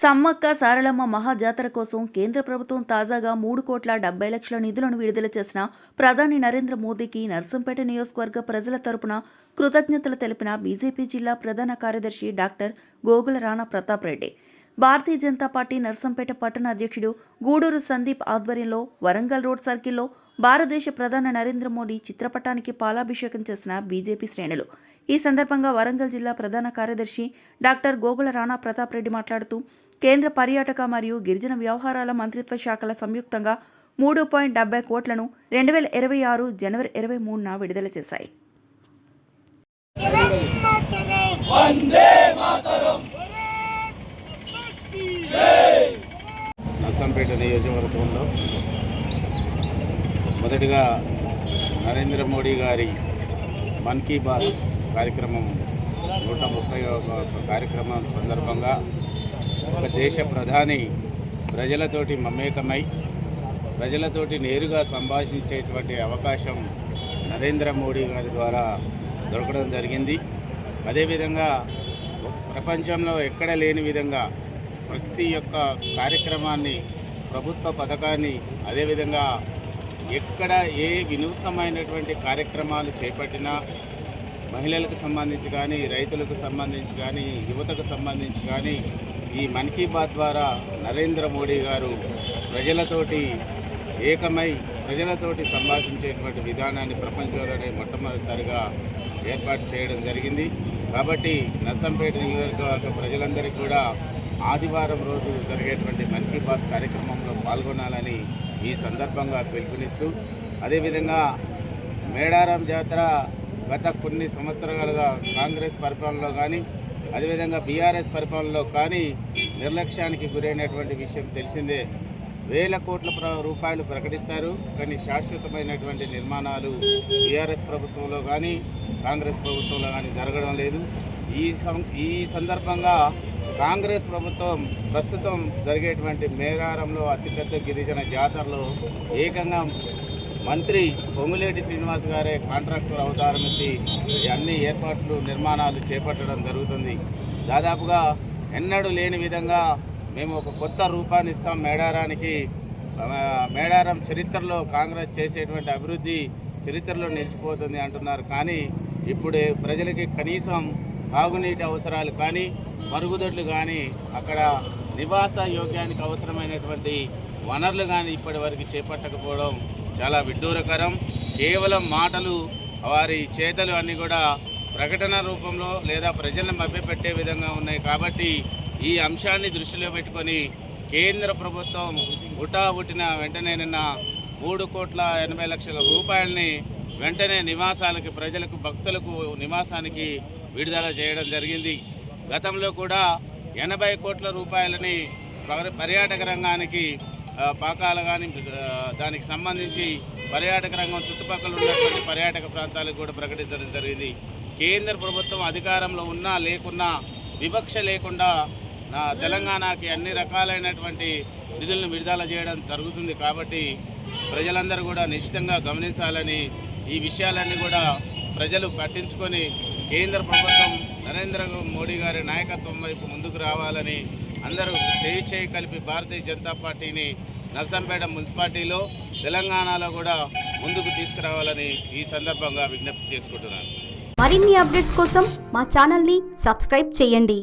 సమ్మక్క సారలమ్మ మహాజాతర కోసం కేంద్ర ప్రభుత్వం తాజాగా 3,70,00,000 నిధులను విడుదల చేసిన ప్రధాని నరేంద్ర మోదీకి నర్సంపేట నియోజకవర్గ ప్రజల తరపున కృతజ్ఞతలు తెలిపిన బీజేపీ జిల్లా ప్రధాన కార్యదర్శి డాక్టర్ గోగుల రాణా ప్రతాప్ రెడ్డి. భారతీయ జనతా పార్టీ నర్సంపేట పట్టణ అధ్యక్షుడు గూడూరు సందీప్ ఆధ్వర్యంలో వరంగల్ రోడ్ సర్కిల్లో భారతదేశ ప్రధాని నరేంద్ర మోదీ చిత్రపటానికి పాలాభిషేకం చేసిన బీజేపీ శ్రేణులు. ఈ సందర్భంగా వరంగల్ జిల్లా ప్రధాన కార్యదర్శి డాక్టర్ గోగుల రాణా ప్రతాప్ రెడ్డి మాట్లాడుతూ, కేంద్ర పర్యాటక మరియు గిరిజన వ్యవహారాల మంత్రిత్వ శాఖల సంయుక్తంగా 3.70 కోట్లను 2026 జనవరి 23న విడుదల చేశాయి. నర్సంపేట నియోజకవర్గంలో మొదటిగా నరేంద్ర మోడీ గారి మన్ కీ బాత్ కార్యక్రమం 130వ కార్యక్రమం సందర్భంగా ఒక దేశ ప్రధాని ప్రజలతోటి మమేకమై ప్రజలతోటి నేరుగా సంభాషించేటువంటి అవకాశం నరేంద్ర మోడీ గారి ద్వారా దొరకడం జరిగింది. అదేవిధంగా ప్రపంచంలో ఎక్కడ లేని విధంగా ప్రతి ఒక్క కార్యక్రమాన్ని, ప్రభుత్వ పథకాన్ని, అదేవిధంగా ఎక్కడ ఏ వినూత్నమైనటువంటి కార్యక్రమాలు చేపట్టినా మహిళలకు సంబంధించి కానీ, రైతులకు సంబంధించి కానీ, యువతకు సంబంధించి కానీ ఈ మన్ కీ బాత్ ద్వారా నరేంద్ర మోడీ గారు ప్రజలతోటి ఏకమై ప్రజలతోటి సంభాషించేటువంటి విధానాన్ని ప్రపంచంలోనే మొట్టమొదటిసారిగా ఏర్పాటు చేయడం జరిగింది. కాబట్టి నర్సంపేట నియోజకవర్గ ప్రజలందరికీ కూడా ఆదివారం రోజు జరిగేటువంటి మన్ కీ బాత్ కార్యక్రమంలో పాల్గొనాలని ఈ సందర్భంగా పిలుపునిస్తూ, అదేవిధంగా మేడారం జాతర గత కొన్ని సంవత్సరాలుగా కాంగ్రెస్ పరిపాలనలో కానీ, అదేవిధంగా బీఆర్ఎస్ పరిపాలనలో కానీ నిర్లక్ష్యానికి గురైనటువంటి విషయం తెలిసిందే. వేల కోట్ల రూపాయలు ప్రకటిస్తారు, కానీ శాశ్వతమైనటువంటి నిర్మాణాలు బీఆర్ఎస్ ప్రభుత్వంలో కానీ, కాంగ్రెస్ ప్రభుత్వంలో కానీ జరగడం లేదు. ఈ సందర్భంగా కాంగ్రెస్ ప్రభుత్వం ప్రస్తుతం జరిగేటువంటి మేడారంలో అతిపెద్ద గిరిజన జాతరలో ఏకంగా మంత్రి పొంగులేటి శ్రీనివాస్ గారే కాంట్రాక్టర్ అవతారం ఎత్తి అన్ని ఏర్పాట్లు, నిర్మాణాలు చేపట్టడం జరుగుతుంది. దాదాపుగా ఎన్నడూ లేని విధంగా మేము ఒక కొత్త రూపాన్ని ఇస్తాం మేడారానికి. మేడారం చరిత్రలో కాంగ్రెస్ చేసేటువంటి అభివృద్ధి చరిత్రలో నిలిచిపోతుంది అంటున్నారు. కానీ ఇప్పుడు ప్రజలకి కనీసం తాగునీటి అవసరాలు కానీ, మరుగుదొడ్లు కానీ, అక్కడ నివాస యోగ్యానికి అవసరమైనటువంటి వనరులు కానీ ఇప్పటి వరకు చేపట్టకపోవడం చాలా విడ్డూరకరం. కేవలం మాటలు, వారి చేతలు అన్నీ కూడా ప్రకటన రూపంలో లేదా ప్రజలను మభ్యపెట్టే విధంగా ఉన్నాయి. కాబట్టి ఈ అంశాన్ని దృష్టిలో పెట్టుకొని కేంద్ర ప్రభుత్వం ఉట్టిన వెంటనే నిన్న 3,80,00,000 రూపాయలని వెంటనే నివాసాలకి, ప్రజలకు, భక్తులకు నివాసానికి విడుదల చేయడం జరిగింది. గతంలో కూడా 80 కోట్ల రూపాయలని పర్యాటక రంగానికి పాకాలు కానీ, దానికి సంబంధించి పర్యాటక రంగం చుట్టుపక్కల ఉన్నటువంటి పర్యాటక ప్రాంతాలకు కూడా ప్రకటించడం జరిగింది. కేంద్ర ప్రభుత్వం అధికారంలో ఉన్నా లేకున్నా వివక్ష లేకుండా తెలంగాణకి అన్ని రకాలైనటువంటి నిధులను విడుదల చేయడం జరుగుతుంది. కాబట్టి ప్రజలందరూ కూడా నిశ్చితంగా గమనించాలని, ఈ విషయాలన్నీ కూడా ప్రజలు పట్టించుకొని కేంద్ర ప్రభుత్వం నరేంద్ర మోడీ గారి నాయకత్వం వైపు ముందుకు రావాలని అందరూ చేయి కలిపి భారతీయ జనతా పార్టీని నర్సంపేట మున్సిపాలిటీలో, తెలంగాణలో కూడా ముందుకు తీసుకురావాలని ఈ సందర్భంగా విజ్ఞప్తి చేసుకుంటున్నాను. మరిన్ని అప్డేట్స్ కోసం మా ఛానల్ని సబ్స్క్రైబ్ చేయండి.